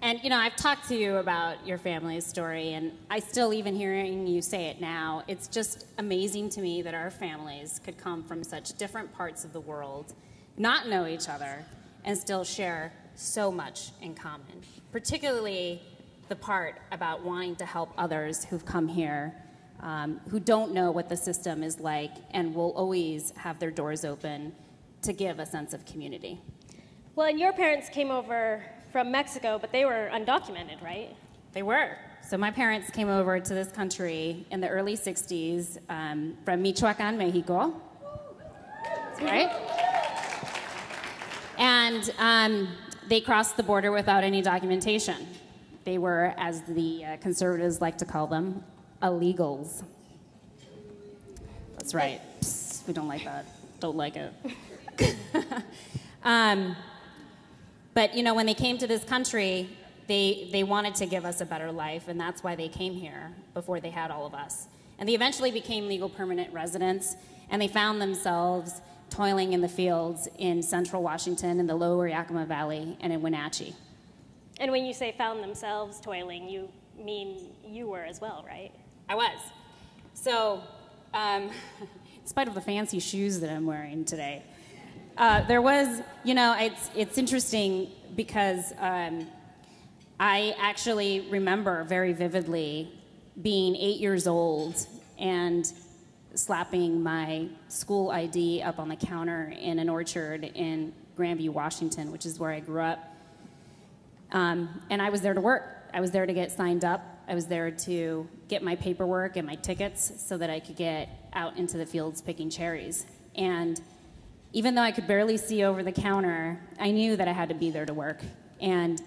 And, you know, I've talked to you about your family's story, and I still, even hearing you say it now, it's just amazing to me that our families could come from such different parts of the world, not know each other, and still share so much in common, particularly the part about wanting to help others who've come here, who don't know what the system is like, and will always have their doors open to give a sense of community. Well, and your parents came over from Mexico, but they were undocumented, right? They were. So my parents came over to this country in the early 60s from Michoacan, Mexico. That's right. And they crossed the border without any documentation. They were, as the conservatives like to call them, illegals. That's right. Psst, we don't like that. Don't like it. But, you know, when they came to this country, they wanted to give us a better life, and that's why they came here before they had all of us. And they eventually became legal permanent residents, and they found themselves toiling in the fields in central Washington, in the lower Yakima Valley, and in Wenatchee. And when you say found themselves toiling, you mean you were as well, right? I was. So, in spite of the fancy shoes that I'm wearing today, there was, you know, it's interesting because I actually remember very vividly being 8 years old and slapping my school ID up on the counter in an orchard in Grandview, Washington, which is where I grew up. And I was there to work. I was there to get signed up. I was there to get my paperwork and my tickets so that I could get out into the fields picking cherries. And even though I could barely see over the counter, I knew that I had to be there to work. And,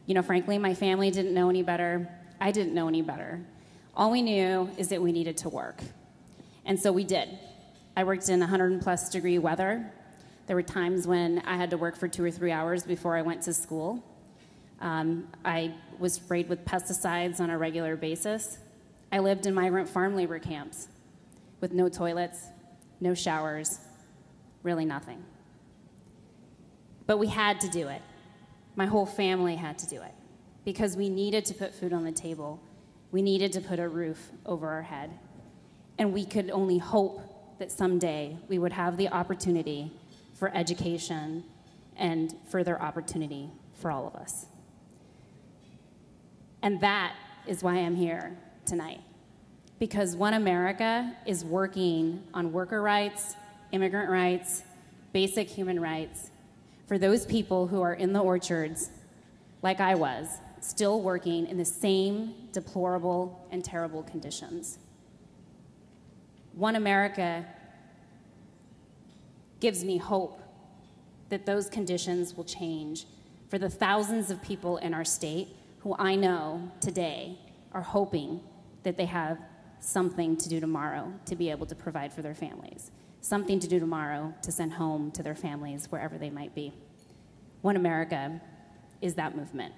you know, frankly, my family didn't know any better. I didn't know any better. All we knew is that we needed to work. And so we did. I worked in 100+ degree weather. There were times when I had to work for 2 or 3 hours before I went to school. I was sprayed with pesticides on a regular basis. I lived in migrant farm labor camps with no toilets, no showers, really nothing. But we had to do it. My whole family had to do it because we needed to put food on the table. We needed to put a roof over our head. And we could only hope that someday we would have the opportunity for education and further opportunity for all of us. And that is why I'm here tonight. Because One America is working on worker rights, immigrant rights, basic human rights for those people who are in the orchards, like I was, still working in the same deplorable and terrible conditions. One America gives me hope that those conditions will change for the thousands of people in our state who I know today are hoping that they have something to do tomorrow to be able to provide for their families, something to do tomorrow to send home to their families wherever they might be. One America is that movement.